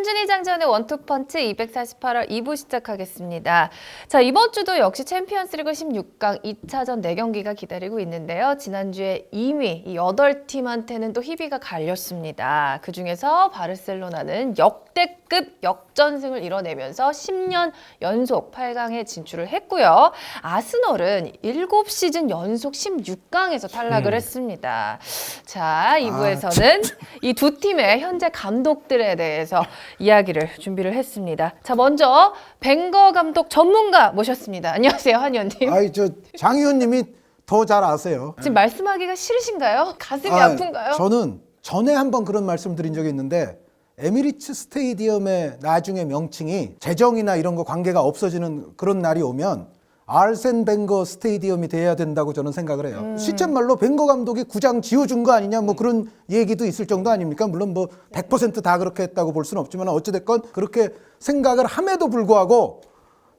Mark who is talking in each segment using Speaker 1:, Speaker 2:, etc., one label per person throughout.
Speaker 1: 손준희 장지현의 원투펀치 248화 2부 시작하겠습니다. 자, 이번 주도 역시 챔피언스리그 16강 2차전 4경기가 기다리고 있는데요. 지난주에 2위 이 8팀한테는 또 희비가 갈렸습니다. 그중에서 바르셀로나는 역대급 역전승을 이뤄내면서 10년 연속 8강에 진출을 했고요. 아스널은 7시즌 연속 16강에서 탈락을 했습니다. 자, 2부에서는 이 두 팀의 현재 감독들에 대해서 이야기를 준비를 했습니다. 자, 먼저 벵거 감독 전문가 모셨습니다. 안녕하세요, 한 의원님.
Speaker 2: 장 의원님이 더 잘 아세요.
Speaker 1: 지금 말씀하기가 싫으신가요? 가슴이 아픈가요?
Speaker 2: 저는 전에 한번 그런 말씀 드린 적이 있는데 에미리츠 스테디움의 나중에 명칭이 재정이나 이런 거 관계가 없어지는 그런 날이 오면 아르센 벵거 스테디움이 돼야 된다고 저는 생각을 해요. 실제말로 벵거 감독이 구장 지어준 거 아니냐 뭐 그런 얘기도 있을 정도 아닙니까? 물론 뭐 100%다 그렇게 했다고 볼 수는 없지만 어찌됐건 그렇게 생각을 함에도 불구하고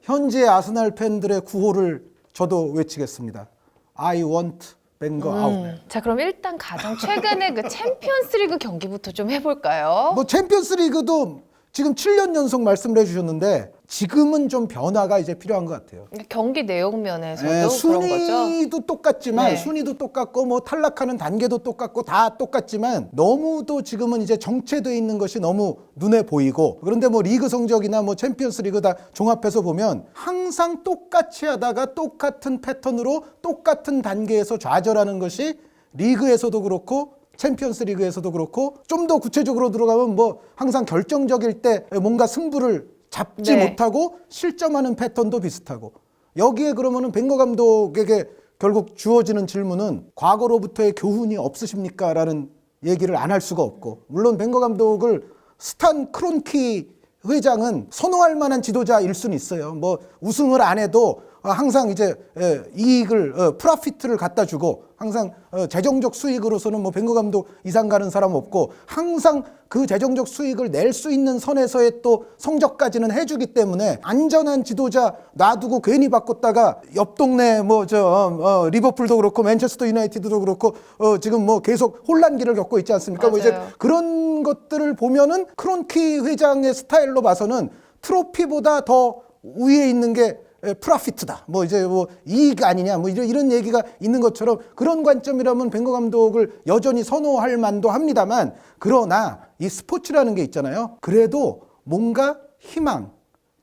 Speaker 2: 현재 아스날 팬들의 구호를 저도 외치겠습니다. I want 벵거 아웃.
Speaker 1: 자, 그럼 일단 가장 최근에 그 챔피언스리그 경기부터 좀 해볼까요?
Speaker 2: 뭐 챔피언스리그도 지금 7년 연속 말씀을 해주셨는데 지금은 좀 변화가 이제 필요한 것 같아요.
Speaker 1: 경기 내용 면에서도 그런 거죠?
Speaker 2: 순위도 똑같지만
Speaker 1: 네.
Speaker 2: 순위도 똑같고 뭐 탈락하는 단계도 똑같고 다 똑같지만 너무도 지금은 이제 정체되어 있는 것이 너무 눈에 보이고 그런데 뭐 리그 성적이나 뭐 챔피언스리그 다 종합해서 보면 항상 똑같이 하다가 똑같은 패턴으로 똑같은 단계에서 좌절하는 것이 리그에서도 그렇고 챔피언스 리그에서도 그렇고 좀 더 구체적으로 들어가면 뭐 항상 결정적일 때 뭔가 승부를 잡지 못하고 실점하는 패턴도 비슷하고 여기에 그러면은 벵거 감독에게 결국 주어지는 질문은 과거로부터의 교훈이 없으십니까? 라는 얘기를 안 할 수가 없고 물론 벵거 감독을 스탄 크론키 회장은 선호할 만한 지도자일 수는 있어요. 뭐 우승을 안 해도 항상 이제 이익을 프로피트를 갖다 주고 항상 재정적 수익으로서는 뭐 벵거 감독 이상 가는 사람 없고 항상 그 재정적 수익을 낼 수 있는 선에서의 또 성적까지는 해주기 때문에 안전한 지도자 놔두고 괜히 바꿨다가 옆 동네 뭐 리버풀도 그렇고 맨체스터 유나이티드도 그렇고 지금 뭐 계속 혼란기를 겪고 있지 않습니까? 뭐 이제 그런 것들을 보면은 크론키 회장의 스타일로 봐서는 트로피보다 더 위에 있는 게 프로피트다. 뭐 이제 뭐 이익 아니냐. 뭐 이런 얘기가 있는 것처럼 그런 관점이라면 벵거 감독을 여전히 선호할 만도 합니다만 그러나 이 스포츠라는 게 있잖아요. 그래도 뭔가 희망,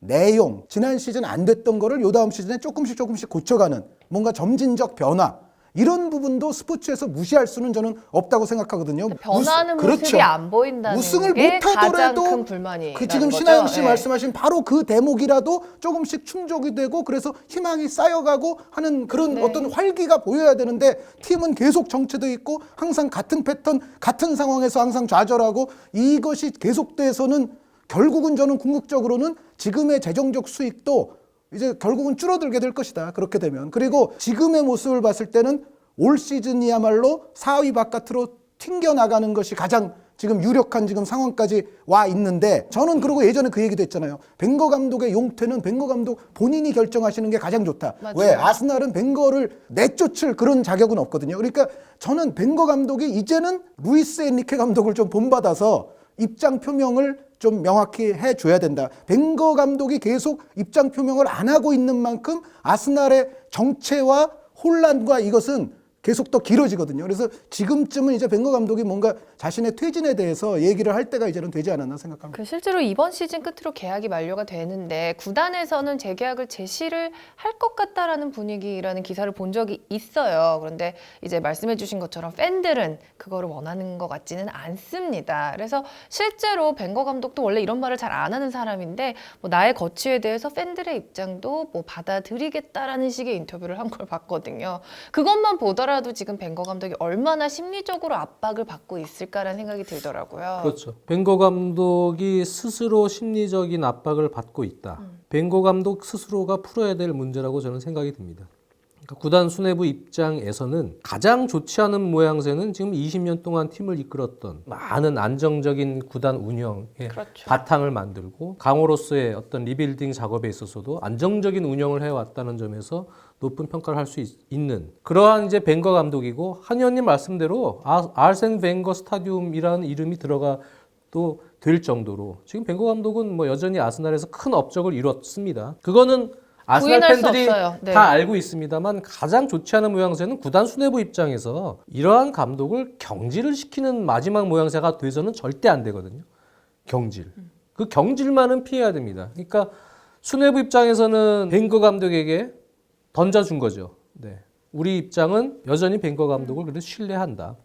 Speaker 2: 내용, 지난 시즌 안 됐던 거를 요 다음 시즌에 조금씩 고쳐가는 뭔가 점진적 변화 이런 부분도 스포츠에서 무시할 수는 저는 없다고 생각하거든요.
Speaker 1: 변화하는 모습이 안 보인다는
Speaker 2: 우승을
Speaker 1: 게
Speaker 2: 못하더라도
Speaker 1: 가장 큰 불만이
Speaker 2: 그 지금 신하영 씨 말씀하신 바로 그 대목이라도 조금씩 충족이 되고 그래서 희망이 쌓여가고 하는 그런 어떤 활기가 보여야 되는데 팀은 계속 정체돼 있고 항상 같은 패턴, 같은 상황에서 항상 좌절하고 이것이 계속돼서는 결국은 저는 궁극적으로는 지금의 재정적 수익도 이제 결국은 줄어들게 될 것이다. 그렇게 되면. 그리고 지금의 모습을 봤을 때는 올 시즌이야말로 4위 바깥으로 튕겨나가는 것이 가장 지금 유력한 지금 상황까지 와 있는데 저는 그리고 예전에 그 얘기도 했잖아요. 벵거 감독의 용퇴는 벵거 감독 본인이 결정하시는 게 가장 좋다.
Speaker 1: 맞아요.
Speaker 2: 왜? 아스날은 벵거를 내쫓을 그런 자격은 없거든요. 그러니까 저는 벵거 감독이 이제는 루이스 엔리케 감독을 좀 본받아서 입장 표명을 좀 명확히 해줘야 된다. 벵거 감독이 계속 입장 표명을 안 하고 있는 만큼 아스날의 정체와 혼란과 이것은 계속 더 길어지거든요. 그래서 지금쯤은 이제 벵거 감독이 뭔가 자신의 퇴진에 대해서 얘기를 할 때가 이제는 되지 않았나 생각합니다.
Speaker 1: 실제로 이번 시즌 끝으로 계약이 만료가 되는데 구단에서는 재계약을 제시를 할 것 같다라는 분위기라는 기사를 본 적이 있어요. 그런데 이제 말씀해 주신 것처럼 팬들은 그거를 원하는 것 같지는 않습니다. 그래서 실제로 벵거 감독도 원래 이런 말을 잘 안 하는 사람인데 뭐 나의 거취에 대해서 팬들의 입장도 뭐 받아들이겠다라는 식의 인터뷰를 한 걸 봤거든요. 그것만 보더라도 지금 벵거 감독이 얼마나 심리적으로 압박을 받고 있을까라는 생각이 들더라고요.
Speaker 3: 그렇죠. 벵거 감독이 스스로 심리적인 압박을 받고 있다. 벵거 감독 스스로가 풀어야 될 문제라고 저는 생각이 듭니다. 그러니까 구단 수뇌부 입장에서는 가장 좋지 않은 모양새는 지금 20년 동안 팀을 이끌었던 많은 안정적인 구단 운영의 바탕을 만들고 강호로서의 어떤 리빌딩 작업에 있어서도 안정적인 운영을 해왔다는 점에서 높은 평가를 할 수 있는 그러한 이제 벵거 감독이고 한 의원님 말씀대로 아르센 벵거 스타디움이라는 이름이 들어가 또 될 정도로 지금 벵거 감독은 뭐 여전히 아스날에서 큰 업적을 이뤘습니다. 그거는 아스날
Speaker 1: 부인할 수
Speaker 3: 팬들이
Speaker 1: 없어요. 네.
Speaker 3: 다 알고 있습니다만 가장 좋지 않은 모양새는 구단 수뇌부 입장에서 이러한 감독을 경질을 시키는 마지막 모양새가 돼서는 절대 안 되거든요. 경질. 그 경질만은 피해야 됩니다. 그러니까 수뇌부 입장에서는 벵거 감독에게 던져준 거죠. 네. 우리 입장은 여전히 벵거 감독을 그래도 신뢰한다.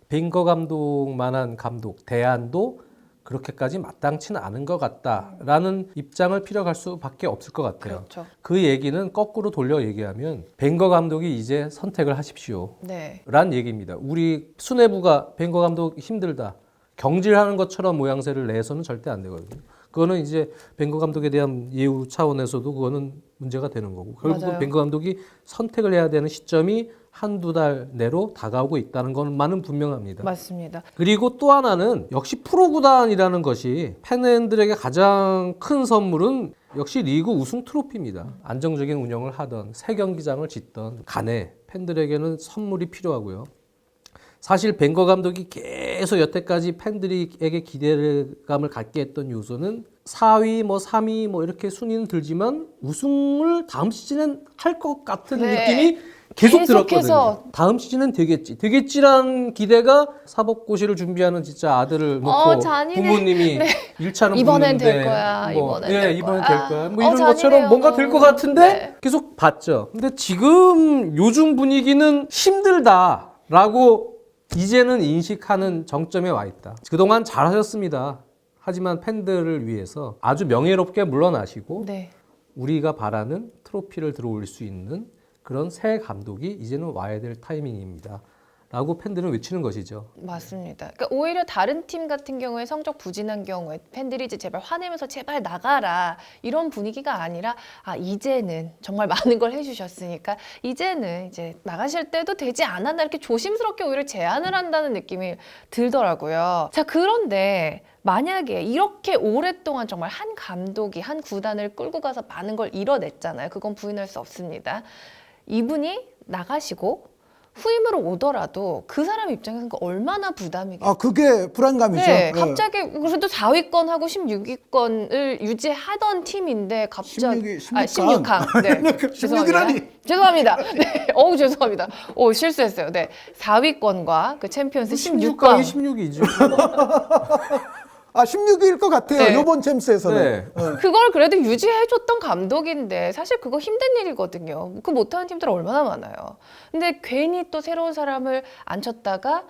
Speaker 3: 벵거 감독만한 감독 대안도 그렇게까지 마땅치는 않은 것 같다라는 입장을 피력할 수밖에 없을 것 같아요.
Speaker 1: 그렇죠.
Speaker 3: 그 얘기는 거꾸로 돌려 얘기하면 벵거 감독이 이제 선택을 하십시오.
Speaker 1: 네.
Speaker 3: 란 얘기입니다. 우리 수뇌부가 벵거 감독 힘들다. 경질하는 것처럼 모양새를 내서는 절대 안 되거든요. 그거는 이제 벵거 감독에 대한 예우 차원에서도 그거는 문제가 되는 거고 결국은
Speaker 1: 맞아요.
Speaker 3: 벵거 감독이 선택을 해야 되는 시점이 한두 달 내로 다가오고 있다는 것만은 분명합니다.
Speaker 1: 맞습니다.
Speaker 3: 그리고 또 하나는 역시 프로구단이라는 것이 팬들에게 가장 큰 선물은 역시 리그 우승 트로피입니다. 안정적인 운영을 하던 새 경기장을 짓던 간에 팬들에게는 선물이 필요하고요. 사실 벵거 감독이 계속 여태까지 팬들에게 기대감을 갖게 했던 요소는 4위, 3위 이렇게 순위는 들지만 우승을 다음 시즌엔 할 것 같은
Speaker 1: 네.
Speaker 3: 느낌이 계속
Speaker 1: 계속해서.
Speaker 3: 들었거든요. 다음 시즌엔 되겠지라는 기대가 사법고시를 준비하는 진짜 아들을 놓고
Speaker 1: 잔인해.
Speaker 3: 부모님이 1차는
Speaker 1: 이번엔 될 거야.
Speaker 3: 이번엔 될 거야. 뭐 이런
Speaker 1: 잔인해요.
Speaker 3: 것처럼 뭔가 될 것 같은데
Speaker 1: 네.
Speaker 3: 계속 봤죠. 근데 지금 요즘 분위기는 힘들다라고 이제는 인식하는 정점에 와 있다. 그동안 잘하셨습니다. 하지만 팬들을 위해서 아주 명예롭게 물러나시고
Speaker 1: 네.
Speaker 3: 우리가 바라는 트로피를 들어올릴 수 있는 그런 새 감독이 이제는 와야 될 타이밍입니다. 라고 팬들은 외치는 것이죠.
Speaker 1: 맞습니다. 그러니까 오히려 다른 팀 같은 경우에 성적 부진한 경우에 팬들이 이제 제발 화내면서 제발 나가라 이런 분위기가 아니라 이제는 정말 많은 걸 해주셨으니까 이제는 이제 나가실 때도 되지 않았나 이렇게 조심스럽게 오히려 제안을 한다는 느낌이 들더라고요. 자, 그런데 만약에 이렇게 오랫동안 정말 한 감독이 한 구단을 끌고 가서 많은 걸 이뤄냈잖아요. 그건 부인할 수 없습니다. 이분이 나가시고 후임으로 오더라도 그 사람 입장에서는 얼마나 부담이겠어요.
Speaker 2: 그게 불안감이죠.
Speaker 1: 네, 갑자기 그래도 4위권하고 16위권을 유지하던 팀인데 갑자기 16강. 네.
Speaker 2: 16위라니.
Speaker 1: 죄송합니다. 네. 죄송합니다. 실수했어요. 네. 4위권과 그 챔피언스
Speaker 3: 16강이
Speaker 1: 16강.
Speaker 3: 16이죠.
Speaker 2: 16위일 것 같아요.
Speaker 1: 네.
Speaker 2: 이번 챔스에서는.
Speaker 3: 네.
Speaker 1: 그걸 그래도 유지해줬던 감독인데 사실 그거 힘든 일이거든요. 그 못하는 팀들 얼마나 많아요. 근데 괜히 또 새로운 사람을 앉혔다가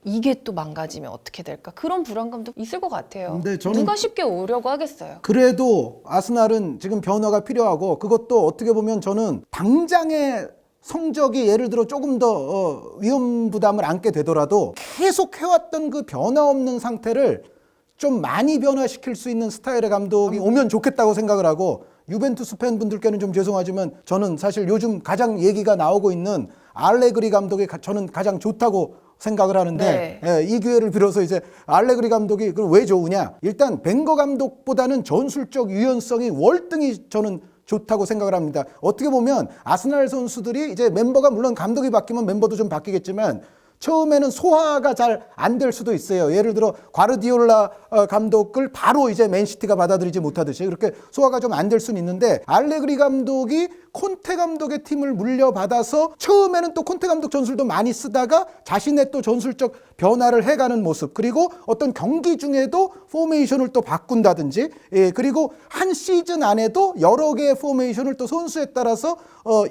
Speaker 1: 이게 또 망가지면 어떻게 될까? 그런 불안감도 있을 것 같아요.
Speaker 2: 근데 저는
Speaker 1: 누가 쉽게 오려고 하겠어요.
Speaker 2: 그래도 아스날은 지금 변화가 필요하고 그것도 어떻게 보면 저는 당장의 성적이 예를 들어 조금 더 위험 부담을 안게 되더라도 계속 해왔던 그 변화 없는 상태를 좀 많이 변화시킬 수 있는 스타일의 감독이 오면 좋겠다고 생각을 하고 유벤투스 팬분들께는 좀 죄송하지만 저는 사실 요즘 가장 얘기가 나오고 있는 알레그리 감독이 저는 가장 좋다고 생각을 하는데
Speaker 1: 네.
Speaker 2: 이 기회를 빌어서 이제 알레그리 감독이 그럼 왜 좋으냐? 일단 벵거 감독보다는 전술적 유연성이 월등히 저는 좋다고 생각을 합니다. 어떻게 보면 아스날 선수들이 이제 멤버가 물론 감독이 바뀌면 멤버도 좀 바뀌겠지만 처음에는 소화가 잘 안 될 수도 있어요. 예를 들어 과르디올라 감독을 바로 이제 맨시티가 받아들이지 못하듯이 그렇게 소화가 좀 안 될 수는 있는데 알레그리 감독이 콘테 감독의 팀을 물려받아서 처음에는 또 콘테 감독 전술도 많이 쓰다가 자신의 또 전술적 변화를 해가는 모습 그리고 어떤 경기 중에도 포메이션을 또 바꾼다든지 그리고 한 시즌 안에도 여러 개의 포메이션을 또 선수에 따라서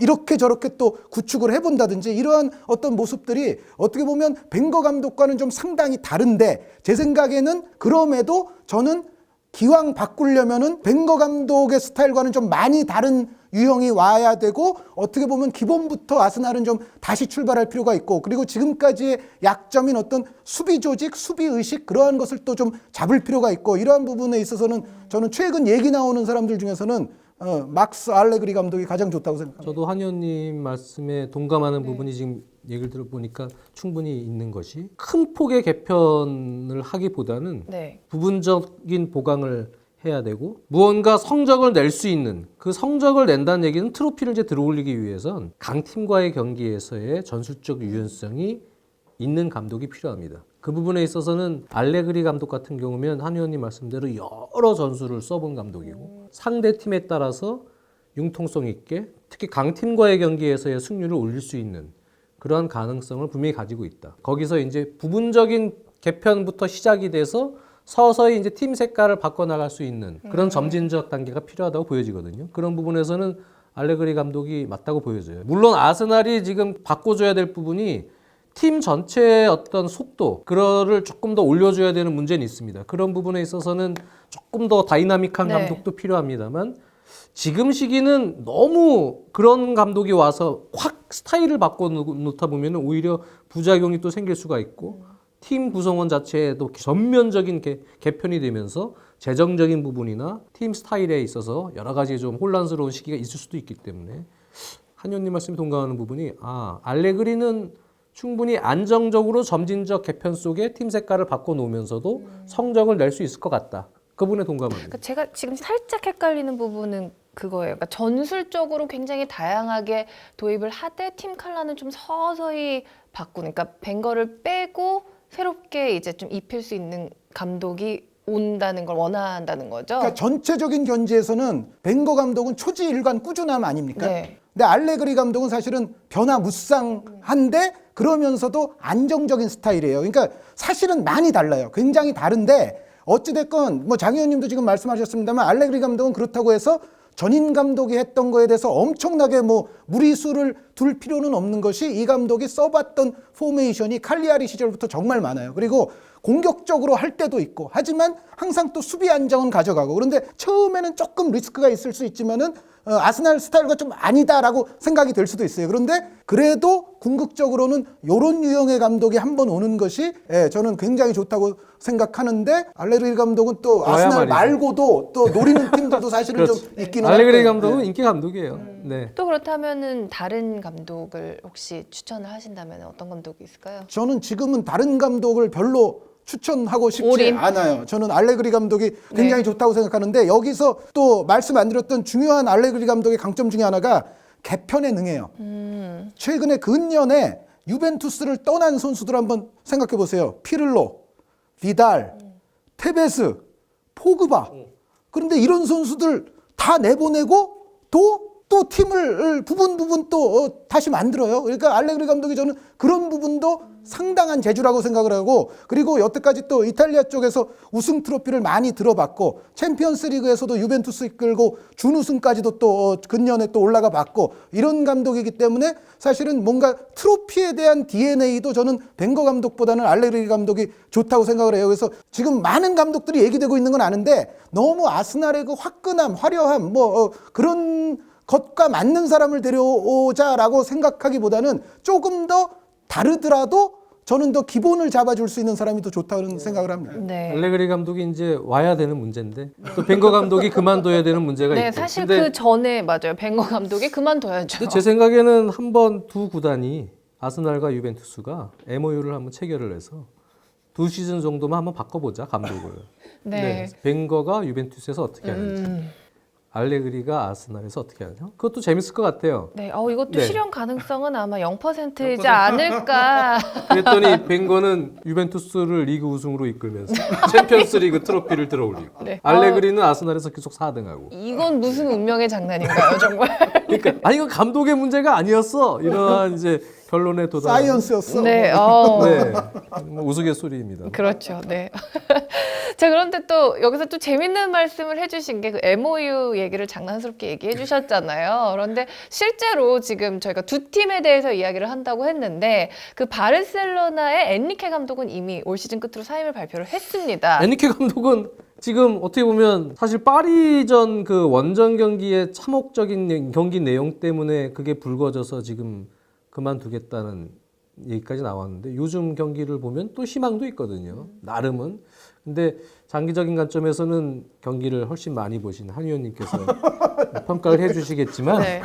Speaker 2: 이렇게 저렇게 또 구축을 해본다든지 이러한 어떤 모습들이 어떻게 보면 벵거 감독과는 좀 상당히 다른데 제 생각에는 그럼에도 저는 기왕 바꾸려면은 벵거 감독의 스타일과는 좀 많이 다른 유형이 와야 되고 어떻게 보면 기본부터 아스날은 좀 다시 출발할 필요가 있고 그리고 지금까지의 약점인 어떤 수비 조직, 수비 의식 그러한 것을 또 좀 잡을 필요가 있고 이러한 부분에 있어서는 저는 최근 얘기 나오는 사람들 중에서는 막스 알레그리 감독이 가장 좋다고 생각합니다.
Speaker 3: 저도 한 의원님 말씀에 동감하는 부분이 지금 얘기를 들어보니까 충분히 있는 것이 큰 폭의 개편을 하기보다는
Speaker 1: 네.
Speaker 3: 부분적인 보강을 해야 되고 무언가 성적을 낼 수 있는 그 성적을 낸다는 얘기는 트로피를 이제 들어올리기 위해선 강팀과의 경기에서의 전술적 유연성이 있는 감독이 필요합니다. 그 부분에 있어서는 알레그리 감독 같은 경우면 한 의원님 말씀대로 여러 전술을 써본 감독이고 상대 팀에 따라서 융통성 있게 특히 강팀과의 경기에서의 승률을 올릴 수 있는 그러한 가능성을 분명히 가지고 있다. 거기서 이제 부분적인 개편부터 시작이 돼서 서서히 이제 팀 색깔을 바꿔나갈 수 있는 그런 점진적 단계가 필요하다고 보여지거든요. 그런 부분에서는 알레그리 감독이 맞다고 보여져요. 물론 아스날이 지금 바꿔줘야 될 부분이 팀 전체의 어떤 속도, 그거를 조금 더 올려줘야 되는 문제는 있습니다. 그런 부분에 있어서는 조금 더 다이나믹한
Speaker 1: 네.
Speaker 3: 감독도 필요합니다만 지금 시기는 너무 그런 감독이 와서 확 스타일을 바꿔놓다 보면 오히려 부작용이 또 생길 수가 있고 팀 구성원 자체에도 전면적인 개편이 되면서 재정적인 부분이나 팀 스타일에 있어서 여러 가지 좀 혼란스러운 시기가 있을 수도 있기 때문에 한 의원님 말씀에 동감하는 부분이 알레그리는 충분히 안정적으로 점진적 개편 속에 팀 색깔을 바꿔놓으면서도 성적을 낼 수 있을 것 같다. 그 부분에 동감합니다.
Speaker 1: 그러니까 제가 지금 살짝 헷갈리는 부분은 그거예요. 그러니까 전술적으로 굉장히 다양하게 도입을 하되 팀 컬러는 좀 서서히 바꾸는. 그러니까 벵거를 빼고 새롭게 이제 좀 입힐 수 있는 감독이 온다는 걸 원한다는 거죠.
Speaker 2: 그러니까 전체적인 견지에서는 벵거 감독은 초지일관 꾸준함 아닙니까?
Speaker 1: 네.
Speaker 2: 근데 알레그리 감독은 사실은 변화무쌍한데 그러면서도 안정적인 스타일이에요. 그러니까 사실은 많이 달라요. 굉장히 다른데 어찌됐건 뭐 장 의원님도 지금 말씀하셨습니다만 알레그리 감독은 그렇다고 해서 전임 감독이 했던 거에 대해서 엄청나게 뭐 무리수를 둘 필요는 없는 것이 이 감독이 써봤던 포메이션이 칼리아리 시절부터 정말 많아요. 그리고 공격적으로 할 때도 있고 하지만 항상 또 수비 안정은 가져가고 그런데 처음에는 조금 리스크가 있을 수 있지만은 아스날 스타일과 좀 아니다라고 생각이 될 수도 있어요. 그런데 그래도 궁극적으로는 이런 유형의 감독이 한번 오는 것이 저는 굉장히 좋다고 생각하는데 알레그리 감독은 또 아스날
Speaker 3: 말이죠.
Speaker 2: 말고도 또 노리는 팀들도 사실은 좀 있기는
Speaker 3: 알레그리
Speaker 2: 한데.
Speaker 3: 감독은 인기 감독이에요. 네.
Speaker 1: 또 그렇다면은 다른 감독을 혹시 추천을 하신다면 어떤 감독이 있을까요?
Speaker 2: 저는 지금은 다른 감독을 별로 추천하고 싶지
Speaker 1: 올인?
Speaker 2: 않아요. 저는 알레그리 감독이 굉장히 좋다고 생각하는데 여기서 또 말씀 안 드렸던 중요한 알레그리 감독의 강점 중에 하나가 개편에 능해요. 최근에 근년에 유벤투스를 떠난 선수들 한번 생각해 보세요. 피를로, 비달, 테베스, 포그바. 그런데 이런 선수들 다 내보내고 또 팀을 부분 또 다시 만들어요. 그러니까 알레그리 감독이 저는 그런 부분도 상당한 재주라고 생각을 하고 그리고 여태까지 또 이탈리아 쪽에서 우승 트로피를 많이 들어봤고 챔피언스 리그에서도 유벤투스 이끌고 준우승까지도 또 근년에 또 올라가 봤고 이런 감독이기 때문에 사실은 뭔가 트로피에 대한 DNA도 저는 벵거 감독보다는 알레그리 감독이 좋다고 생각을 해요. 그래서 지금 많은 감독들이 얘기되고 있는 건 아는데 너무 아스날의 그 화끈함, 화려함 그런 것과 맞는 사람을 데려오자라고 생각하기보다는 조금 더 다르더라도 저는 더 기본을 잡아줄 수 있는 사람이 더 좋다는 생각을 합니다.
Speaker 1: 네.
Speaker 3: 알레그리 감독이 이제 와야 되는 문제인데 또 벵거 감독이 그만둬야 되는 문제가
Speaker 1: 네,
Speaker 3: 있고.
Speaker 1: 사실
Speaker 3: 근데
Speaker 1: 그 전에 맞아요. 벵거 감독이 그만둬야죠.
Speaker 3: 제 생각에는 한번 두 구단이 아스날과 유벤투스가 MOU를 한번 체결을 해서 2시즌 정도만 한번 바꿔보자 감독을.
Speaker 1: 네.
Speaker 3: 벵거가 유벤투스에서 어떻게 하는지, 알레그리가 아스날에서 어떻게 하는지 그것도 재밌을 것 같아요.
Speaker 1: 네, 이것도
Speaker 3: 네.
Speaker 1: 실현 가능성은 아마 0%이지 않을까.
Speaker 3: 그랬더니 벵거는 유벤투스를 리그 우승으로 이끌면서 챔피언스리그 트로피를 들어올리고
Speaker 1: 네.
Speaker 3: 알레그리는 아스날에서 계속 4등하고.
Speaker 1: 이건 무슨 운명의 장난인가요, 정말?
Speaker 3: 그러니까 아니 이건 감독의 문제가 아니었어. 이러한 이제 결론에 도달.
Speaker 2: 사이언스였어.
Speaker 1: 네,
Speaker 3: 네, 뭐 우스갯소리입니다.
Speaker 1: 그렇죠. 네. 자, 그런데 또 여기서 또 재밌는 말씀을 해주신 게 그 MOU 얘기를 장난스럽게 얘기해 주셨잖아요. 그런데 실제로 지금 저희가 두 팀에 대해서 이야기를 한다고 했는데 그 바르셀로나의 엔리케 감독은 이미 올 시즌 끝으로 사임을 발표를 했습니다.
Speaker 3: 엔리케 감독은 지금 어떻게 보면 사실 파리전 그 원정 경기의 참혹적인 경기 내용 때문에 그게 불거져서 지금 그만두겠다는 얘기까지 나왔는데 요즘 경기를 보면 또 희망도 있거든요. 나름은. 근데 장기적인 관점에서는 경기를 훨씬 많이 보신 한 의원님께서 평가를 해주시겠지만
Speaker 1: 네.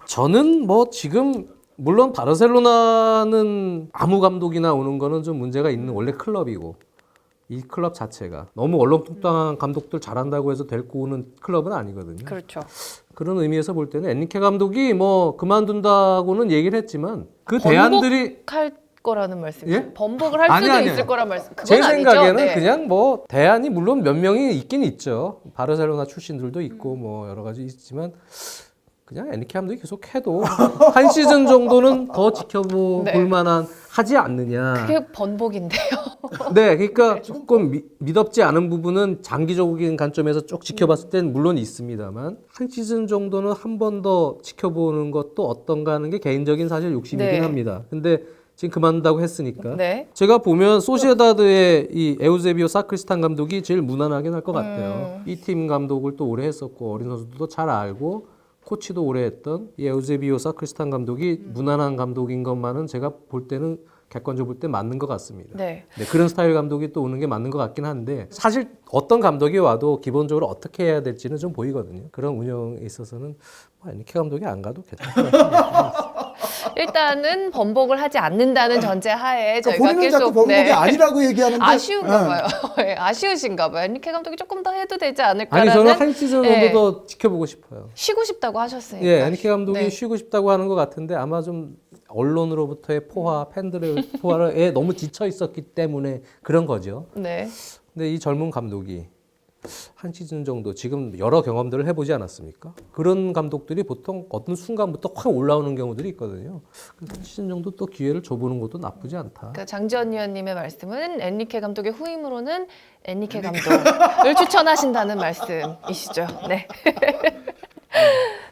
Speaker 3: 저는 뭐 지금 물론 바르셀로나는 아무 감독이나 오는 거는 좀 문제가 있는 원래 클럽이고 이 클럽 자체가 너무 얼렁뚱땅한 감독들 잘한다고 해서 데리고 오는 클럽은 아니거든요.
Speaker 1: 그렇죠.
Speaker 3: 그런 의미에서 볼 때는 엔리케 감독이 뭐 그만둔다고는 얘기를 했지만 그 대안들이
Speaker 1: 할 거라는 말씀.
Speaker 3: 예?
Speaker 1: 번복을 할
Speaker 3: 아니,
Speaker 1: 수도
Speaker 3: 아니요.
Speaker 1: 있을 거란 말씀. 그건
Speaker 3: 제
Speaker 1: 아니죠?
Speaker 3: 생각에는
Speaker 1: 네.
Speaker 3: 그냥 뭐 대안이 물론 몇 명이 있긴 있죠. 바르셀로나 출신들도 있고 뭐 여러 가지 있지만 그냥 엔리케 감독이 계속 해도 한 시즌 정도는 더 지켜볼
Speaker 1: 네.
Speaker 3: 만한 하지 않느냐.
Speaker 1: 그게 번복인데요.
Speaker 3: 네, 그러니까 조금 미덥지 않은 부분은 장기적인 관점에서 쭉 지켜봤을 땐 물론 있습니다만 한 시즌 정도는 한 번 더 지켜보는 것도 어떤가 하는 게 개인적인 사실 욕심이긴
Speaker 1: 네.
Speaker 3: 합니다. 근데 지금 그만둔다고 했으니까
Speaker 1: 네.
Speaker 3: 제가 보면 소시에다드의 이 에우세비오 사크리스탄 감독이 제일 무난하긴 할 것 같아요. 이 팀 감독을 또 오래 했었고 어린 선수들도 잘 알고 코치도 오래 했던 이 에우세비오 사크리스탄 감독이 무난한 감독인 것만은 제가 볼 때는 객관적으로 볼 때 맞는 것 같습니다.
Speaker 1: 네.
Speaker 3: 네, 그런 스타일 감독이 또 오는 게 맞는 것 같긴 한데 사실 어떤 감독이 와도 기본적으로 어떻게 해야 될지는 좀 보이거든요. 그런 운영에 있어서는 뭐 엔리케 감독이 안 가도 괜찮을 것 같습니다.
Speaker 1: 일단은 번복을 하지 않는다는 전제 하에 저희가
Speaker 2: 본인은
Speaker 1: 계속
Speaker 2: 자꾸 번복이 아니라고 얘기하는데
Speaker 1: 아쉬운가
Speaker 2: 예.
Speaker 1: 봐요. 네, 아쉬우신가 봐요. 엔리케 감독이 조금 더 해도 되지
Speaker 3: 아니
Speaker 1: 않을까라는.
Speaker 3: 저는 한 시즌 정도
Speaker 1: 네.
Speaker 3: 더 지켜보고 싶어요.
Speaker 1: 쉬고 싶다고 하셨으니까.
Speaker 3: 예, 엔리케 감독이
Speaker 1: 네.
Speaker 3: 쉬고 싶다고 하는 것 같은데 아마 좀 언론으로부터의 포화, 팬들의 포화에 너무 지쳐 있었기 때문에 그런 거죠.
Speaker 1: 네.
Speaker 3: 근데 이 젊은 감독이 한 시즌 정도 지금 여러 경험들을 해보지 않았습니까? 그런 감독들이 보통 어떤 순간부터 확 올라오는 경우들이 있거든요. 그래서 한 시즌 정도 또 기회를 줘보는 것도 나쁘지 않다.
Speaker 1: 그러니까 장지원 위원님의 말씀은 엔리케 감독의 후임으로는 엔리케 감독을 추천하신다는 말씀이시죠. 네.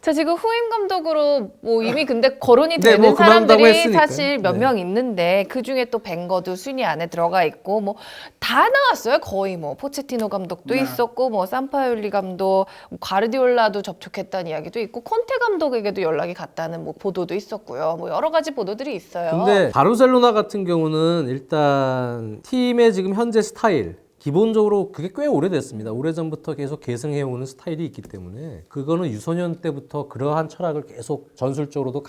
Speaker 1: 자, 지금 후임 감독으로 뭐 이미 근데 거론이
Speaker 3: 네,
Speaker 1: 되는
Speaker 3: 뭐 그만둔다고
Speaker 1: 사람들이
Speaker 3: 했으니까요.
Speaker 1: 사실 몇
Speaker 3: 네.
Speaker 1: 명 있는데 그 중에 또 벵거도 순위 안에 들어가 있고 뭐 다 나왔어요. 거의 뭐 포체티노 감독도
Speaker 2: 네.
Speaker 1: 있었고 뭐 산파올리 감독, 과르디올라도 접촉했다는 이야기도 있고 콘테 감독에게도 연락이 갔다는 뭐 보도도 있었고요. 뭐 여러 가지 보도들이 있어요.
Speaker 3: 근데 바르셀로나 같은 경우는 일단 팀의 지금 현재 스타일 기본적으로 그게 꽤 오래됐습니다. 오래전부터 계속 계승해오는 스타일이 있기 때문에 그거는 유소년 때부터 그러한 철학을 계속 전술적으로도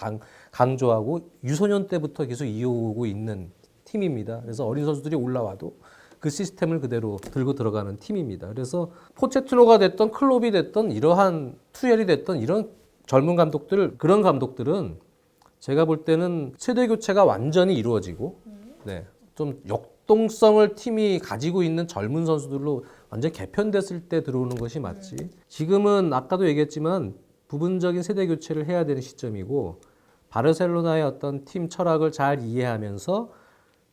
Speaker 3: 강조하고 유소년 때부터 계속 이어오고 있는 팀입니다. 그래서 어린 선수들이 올라와도 그 시스템을 그대로 들고 들어가는 팀입니다. 그래서 포체티노가 됐던 클롭이 됐던 이러한 투엘이 됐던 이런 젊은 감독들 그런 감독들은 제가 볼 때는 세대 교체가 완전히 이루어지고 네, 좀 역동성을 팀이 가지고 있는 젊은 선수들로 완전 개편됐을 때 들어오는 것이 맞지. 지금은 아까도 얘기했지만 부분적인 세대 교체를 해야 되는 시점이고 바르셀로나의 어떤 팀 철학을 잘 이해하면서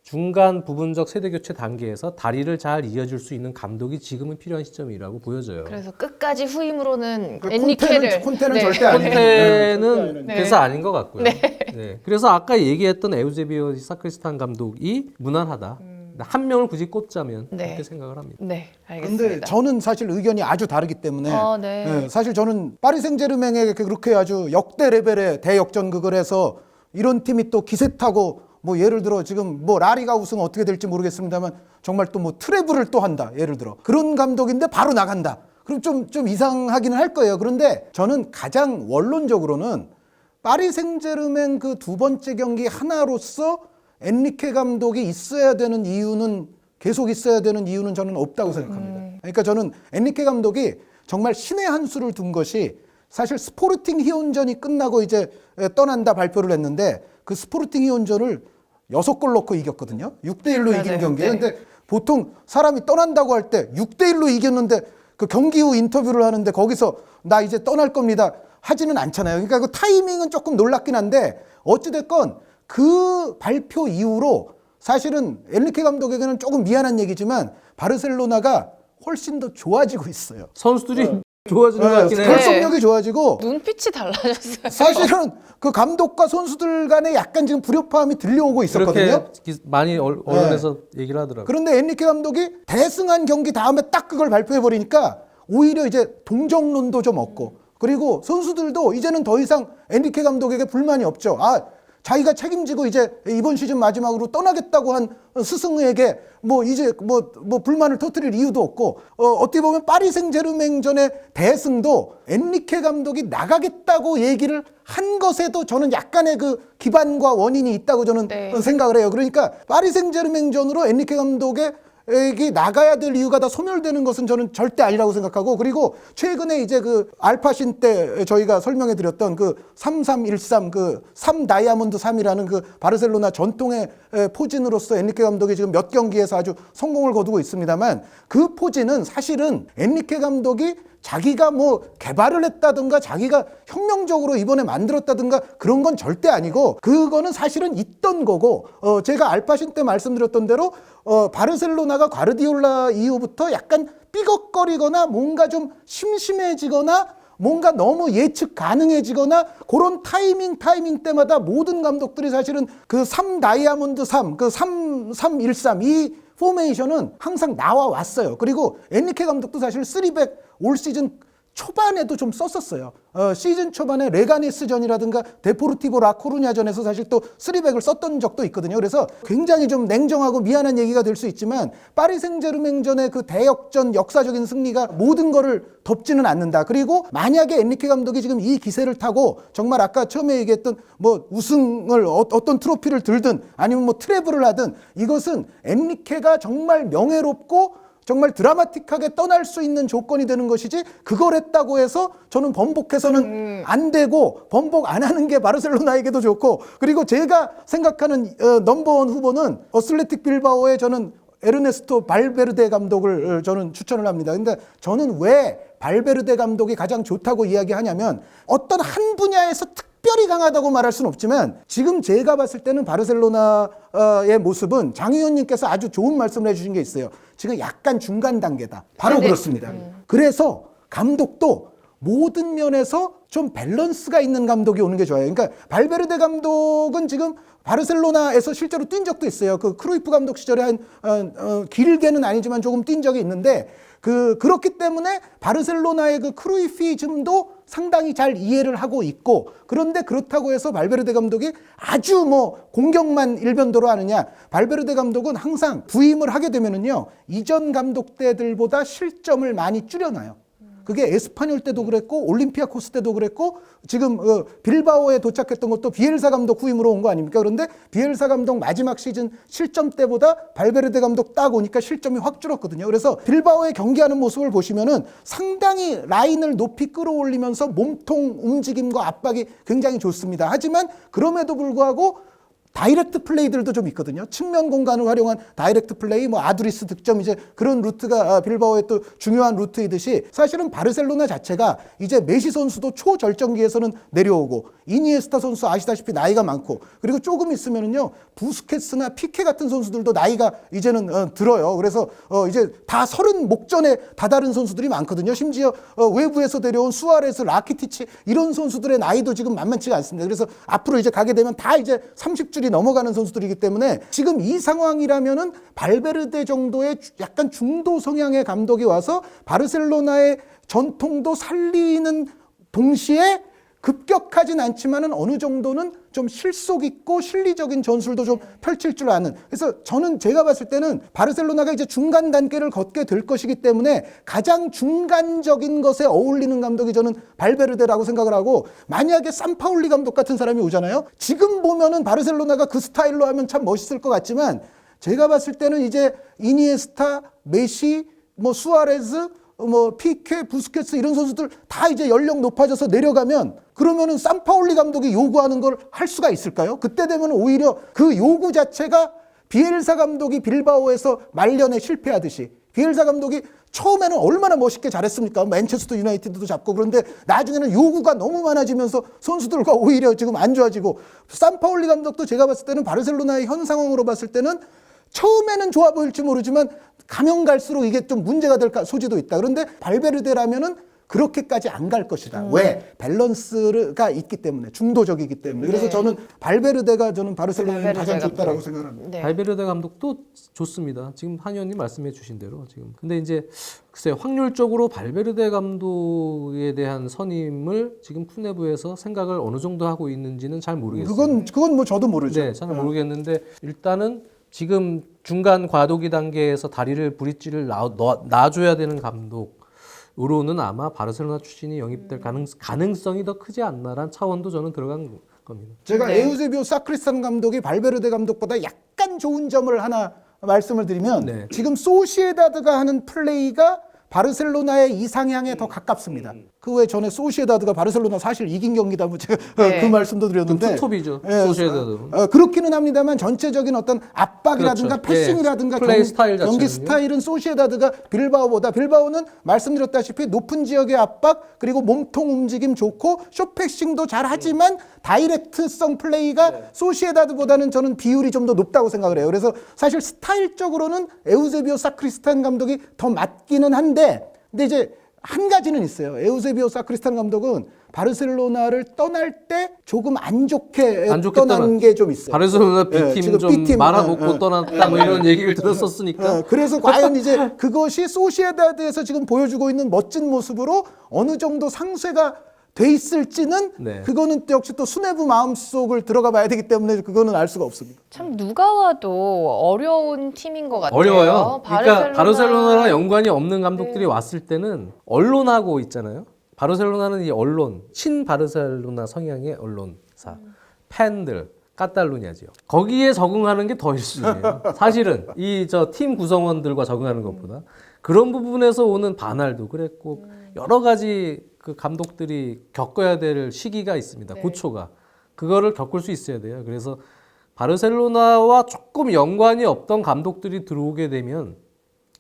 Speaker 3: 중간 부분적 세대 교체 단계에서 다리를 잘 이어줄 수 있는 감독이 지금은 필요한 시점이라고 보여져요.
Speaker 1: 그래서 끝까지 후임으로는
Speaker 2: 그
Speaker 1: 엔리케를
Speaker 2: 콘테는
Speaker 1: 네.
Speaker 2: 절대 아니에요.
Speaker 3: 콘테는
Speaker 1: 네.
Speaker 3: 그래서 아닌 것 같고요. 네. 그래서 아까 얘기했던 에우제비오 사크리스탄 감독이 무난하다. 한 명을 굳이 꼽자면
Speaker 1: 네.
Speaker 3: 그렇게 생각을 합니다.
Speaker 1: 네, 알겠습니다.
Speaker 2: 근데 저는 사실 의견이 아주 다르기 때문에
Speaker 1: 네.
Speaker 2: 예, 사실 저는 파리 생제르맹에게 그렇게 아주 역대 레벨의 대역전극을 해서 이런 팀이 또 기세 타고 뭐 예를 들어 지금 뭐 라리가 우승 어떻게 될지 모르겠습니다만 정말 또 뭐 트래블을 또 한다 예를 들어 그런 감독인데 바로 나간다 그럼 좀 이상하기는 할 거예요. 그런데 저는 가장 원론적으로는 파리 생제르맹 그 두 번째 경기 하나로서 엔리케 감독이 있어야 되는 이유는 계속 있어야 되는 이유는 저는 없다고 생각합니다. 그러니까 저는 엔리케 감독이 정말 신의 한 수를 둔 것이 사실 스포르팅 히온전이 끝나고 이제 떠난다 발표를 했는데 그 스포르팅 히온전을 6골 넣고 이겼거든요. 6대1로 이긴
Speaker 1: 맞아요.
Speaker 2: 경기예요.
Speaker 1: 네.
Speaker 2: 근데 보통 사람이 떠난다고 할 때 6대1로 이겼는데 그 경기 후 인터뷰를 하는데 거기서 나 이제 떠날 겁니다 하지는 않잖아요. 그러니까 그 타이밍은 조금 놀랍긴 한데 어찌됐건 그 발표 이후로 사실은 엔리케 감독에게는 조금 미안한 얘기지만 바르셀로나가 훨씬 더 좋아지고 있어요.
Speaker 3: 선수들이 좋아지는 것 같긴 해요.
Speaker 2: 결속력이 좋아지고
Speaker 1: 눈빛이 달라졌어요.
Speaker 2: 사실은 그 감독과 선수들 간에 약간 지금 불협화음이 들려오고 있었거든요.
Speaker 3: 그렇게 많이 언론에서 얘기를 하더라고요.
Speaker 2: 그런데 엔리케 감독이 대승한 경기 다음에 딱 그걸 발표해 버리니까 오히려 이제 동정론도 좀 없고 그리고 선수들도 이제는 더 이상 엔리케 감독에게 불만이 없죠. 자기가 책임지고 이제 이번 시즌 마지막으로 떠나겠다고 한 스승에게 뭐 이제 뭐 불만을 터뜨릴 이유도 없고 어떻게 보면 파리 생제르맹전의 대승도 엔리케 감독이 나가겠다고 얘기를 한 것에도 저는 약간의 그 기반과 원인이 있다고 저는
Speaker 1: 네.
Speaker 2: 생각을 해요. 그러니까 파리 생제르맹전으로 엔리케 감독의 이게 나가야 될 이유가 다 소멸되는 것은 저는 절대 아니라고 생각하고, 그리고 최근에 이제 그 알파신 때 저희가 설명해 드렸던 그 3313 그 3 다이아몬드 3이라는 그 바르셀로나 전통의 포진으로서 엔리케 감독이 지금 몇 경기에서 아주 성공을 거두고 있습니다만, 그 포진은 사실은 엔리케 감독이 자기가 뭐 개발을 했다든가 자기가 혁명적으로 이번에 만들었다든가 그런 건 절대 아니고, 그거는 사실은 있던 거고, 제가 알파신 때 말씀드렸던 대로 바르셀로나가 과르디올라 이후부터 약간 삐걱거리거나 뭔가 좀 심심해지거나 뭔가 너무 예측 가능해지거나 그런 타이밍 때마다 모든 감독들이 사실은 그 3 다이아몬드 3, 그 3313 이 포메이션은 항상 나와 왔어요. 그리고 엔리케 감독도 사실 3백 올 시즌 초반에도 좀 썼었어요. 시즌 초반에 레가네스전이라든가 데포르티보 라코루냐전에서 사실 또 3백을 썼던 적도 있거든요. 그래서 굉장히 좀 냉정하고 미안한 얘기가 될 수 있지만 파리 생제르맹전의 그 대역전 역사적인 승리가 모든 거를 덮지는 않는다. 그리고 만약에 엔리케 감독이 지금 이 기세를 타고 정말 아까 처음에 얘기했던 뭐 우승을 어떤 트로피를 들든 아니면 뭐 트래블을 하든, 이것은 엔리케가 정말 명예롭고 정말 드라마틱하게 떠날 수 있는 조건이 되는 것이지, 그걸 했다고 해서 저는 번복해서는 안 되고, 번복 안 하는 게 바르셀로나에게도 좋고, 그리고 제가 생각하는 넘버원 후보는 어슬레틱 빌바오의 저는 에르네스토 발베르데 감독을 저는 추천을 합니다. 근데 저는 왜 발베르데 감독이 가장 좋다고 이야기하냐면, 어떤 한 분야에서 특별히 강하다고 말할 수는 없지만 지금 제가 봤을 때는 바르셀로나의 모습은 장 의원님께서 아주 좋은 말씀을 해주신 게 있어요. 지금 약간 중간 단계다. 바로 그렇습니다. 그래서 감독도 모든 면에서 좀 밸런스가 있는 감독이 오는 게 좋아요. 그러니까 발베르데 감독은 지금 바르셀로나에서 실제로 뛴 적도 있어요. 그 크루이프 감독 시절에 한 길게는 아니지만 조금 뛴 적이 있는데, 그렇기 때문에 바르셀로나의 그 크루이피즘도 상당히 잘 이해를 하고 있고, 그런데 그렇다고 해서 발베르데 감독이 아주 뭐 공격만 일변도로 하느냐, 발베르데 감독은 항상 부임을 하게 되면은요, 이전 감독 때들보다 실점을 많이 줄여놔요. 그게 에스파뇰 때도 그랬고 올림피아코스 때도 그랬고, 지금 빌바오에 도착했던 것도 비엘사 감독 후임으로 온 거 아닙니까? 그런데 비엘사 감독 마지막 시즌 실점 때보다 발베르데 감독 딱 오니까 실점이 확 줄었거든요. 그래서 빌바오의 경기하는 모습을 보시면은 상당히 라인을 높이 끌어올리면서 몸통 움직임과 압박이 굉장히 좋습니다. 하지만 그럼에도 불구하고 다이렉트 플레이들도 좀 있거든요. 측면 공간을 활용한 다이렉트 플레이, 뭐 아두리스 득점, 이제 그런 루트가 빌바오의 또 중요한 루트이듯이, 사실은 바르셀로나 자체가 이제 메시 선수도 초절정기에서는 내려오고, 이니에스타 선수 아시다시피 나이가 많고, 그리고 조금 있으면은요 부스케츠나 피케 같은 선수들도 나이가 이제는 들어요. 그래서 이제 다 30 목전에 다다른 선수들이 많거든요. 심지어 외부에서 데려온 수아레스, 라키티치 이런 선수들의 나이도 지금 만만치가 않습니다. 그래서 앞으로 이제 가게 되면 다 이제 30줄 넘어가는 선수들이기 때문에, 지금 이 상황이라면은 발베르데 정도의 약간 중도 성향의 감독이 와서 바르셀로나의 전통도 살리는 동시에 급격하진 않지만은 어느 정도는 좀 실속 있고 실리적인 전술도 좀 펼칠 줄 아는. 그래서 저는 제가 봤을 때는 바르셀로나가 이제 중간 단계를 걷게 될 것이기 때문에 가장 중간적인 것에 어울리는 감독이 저는 발베르데라고 생각을 하고, 만약에 산파울리 감독 같은 사람이 오잖아요. 지금 보면은 바르셀로나가 그 스타일로 하면 참 멋있을 것 같지만, 제가 봤을 때는 이제 이니에스타, 메시, 뭐 수아레즈, 뭐 피케, 부스케츠 이런 선수들 다 이제 연령 높아져서 내려가면, 그러면은 산파울리 감독이 요구하는 걸 할 수가 있을까요? 그때 되면 오히려 그 요구 자체가 비엘사 감독이 빌바오에서 말년에 실패하듯이, 비엘사 감독이 처음에는 얼마나 멋있게 잘했습니까? 맨체스터 유나이티드도 잡고. 그런데 나중에는 요구가 너무 많아지면서 선수들과 오히려 지금 안 좋아지고, 산파울리 감독도 제가 봤을 때는 바르셀로나의 현 상황으로 봤을 때는 처음에는 좋아 보일지 모르지만 가면 갈수록 이게 좀 문제가 될 소지도 있다. 그런데 발베르데라면은 그렇게까지 안 갈 것이다. 왜? 밸런스가 있기 때문에, 중도적이기 때문에. 그래서 저는 발베르데가 저는 바르셀로나에 가장 좋다라고 생각합니다.
Speaker 1: 네.
Speaker 3: 발베르데 감독도 좋습니다. 지금 한 의원님 말씀해 주신 대로 지금. 근데 이제 글쎄 확률적으로 발베르데 감독에 대한 선임을 지금 푸네부에서 생각을 어느 정도 하고 있는지는 잘 모르겠어요.
Speaker 2: 그건 뭐 저도 모르죠.
Speaker 3: 네, 잘 모르겠는데 일단은 지금 중간 과도기 단계에서 다리를 브릿지를 놔줘야 되는 감독으로는 아마 바르셀로나 출신이 영입될 가능성이 더 크지 않나라는 차원도 저는 들어간 겁니다.
Speaker 2: 제가 에우세비오 사크리스탄 감독이 발베르데 감독보다 약간 좋은 점을 하나 말씀을 드리면
Speaker 3: 네.
Speaker 2: 지금 소시에다드가 하는 플레이가 바르셀로나의 이상향에 더 가깝습니다. 그 외에 전에 소시에다드가 바르셀로나 사실 이긴 경기다 뭐 제가
Speaker 1: 네.
Speaker 2: 그 말씀도
Speaker 3: 좀
Speaker 2: 드렸는데
Speaker 3: 투톱이죠.
Speaker 2: 예,
Speaker 3: 소시에다드.
Speaker 2: 그렇기는 합니다만 전체적인 어떤 압박이라든가
Speaker 3: 그렇죠.
Speaker 2: 패싱이라든가
Speaker 3: 예. 플레이 스타일 자체는요.
Speaker 2: 경기 스타일은 소시에다드가 빌바오는 말씀드렸다시피 높은 지역의 압박 그리고 몸통 움직임 좋고 숏패싱도 잘하지만 다이렉트성 플레이가 소시에다드보다는 저는 비율이 좀 더 높다고 생각을 해요. 그래서 사실 스타일적으로는 에우세비오 사크리스탄 감독이 더 맞기는 한데 근데 이제 한 가지는 있어요. 에우세비오 사크리스탄 감독은 바르셀로나를 떠날 때 조금 안 좋게 떠난 게 좀 있어요.
Speaker 3: 바르셀로나
Speaker 2: 예,
Speaker 3: B팀
Speaker 2: 지금
Speaker 3: 좀
Speaker 2: B팀,
Speaker 3: 말아먹고 떠났다 뭐 이런 얘기를 들었었으니까.
Speaker 2: 그래서 과연 이제 그것이 소시에다드에서 지금 보여주고 있는 멋진 모습으로 어느 정도 상쇄가 돼 있을지는
Speaker 3: 네.
Speaker 2: 그거는 또 역시 또 수뇌부 마음속을 들어가 봐야 되기 때문에 그거는 알 수가 없습니다.
Speaker 1: 참 누가 와도 어려운 팀인 것 같아요.
Speaker 3: 어려워요. 그러니까 바르셀로나랑
Speaker 1: 연
Speaker 3: 연관이 없는 감독들이 왔을 때는 언론하고 있잖아요. 바르셀로나는 이 언론, 친바르셀로나 성향의 언론사, 팬들, 카탈루냐 지역. 거기에 적응하는 게 더 일순이에요. 사실은 이 저 팀 구성원들과 적응하는 것보다 그런 부분에서 오는 반할도 그랬고 여러 가지 그 감독들이 겪어야 될 시기가 있습니다.
Speaker 1: 네.
Speaker 3: 고초가. 그거를 겪을 수 있어야 돼요. 그래서 바르셀로나와 조금 연관이 없던 감독들이 들어오게 되면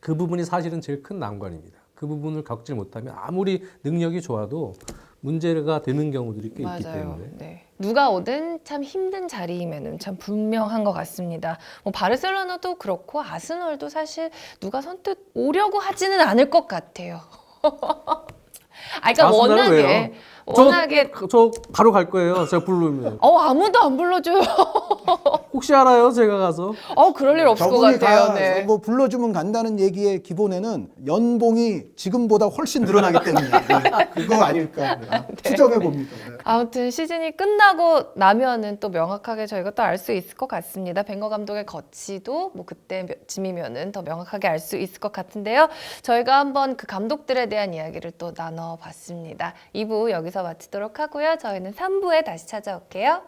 Speaker 3: 그 부분이 사실은 제일 큰 난관입니다. 그 부분을 겪지 못하면 아무리 능력이 좋아도 문제가 되는 경우들이 꽤 있기
Speaker 1: 맞아요.
Speaker 3: 때문에.
Speaker 1: 네. 누가 오든 참 힘든 자리임에는 참 분명한 것 같습니다. 뭐 바르셀로나도 그렇고 아스널도 사실 누가 선뜻 오려고 하지는 않을 것 같아요. 그러니까
Speaker 3: 아스널은 왜요?
Speaker 1: 워낙에
Speaker 3: 저 바로 갈 거예요. 제가 부르면.
Speaker 1: 아무도 안 불러줘요.
Speaker 3: 혹시 알아요? 제가 가서.
Speaker 1: 그럴 일 없을 것
Speaker 2: 저분이
Speaker 1: 같아요. 네.
Speaker 2: 뭐 불러주면 간다는 얘기의 기본에는 연봉이 지금보다 훨씬 늘어나기 때문에 그거 아닐까 추정해 봅니다.
Speaker 1: 아무튼 시즌이 끝나고 나면은 또 명확하게 저희가 또 알 수 있을 것 같습니다. 벵거 감독의 거치도 뭐 그때쯤이면은 더 명확하게 알 수 있을 것 같은데요. 저희가 한번 그 감독들에 대한 이야기를 또 나눠봤습니다. 2부 여기서 마치도록 하고요. 저희는 3부에 다시 찾아올게요.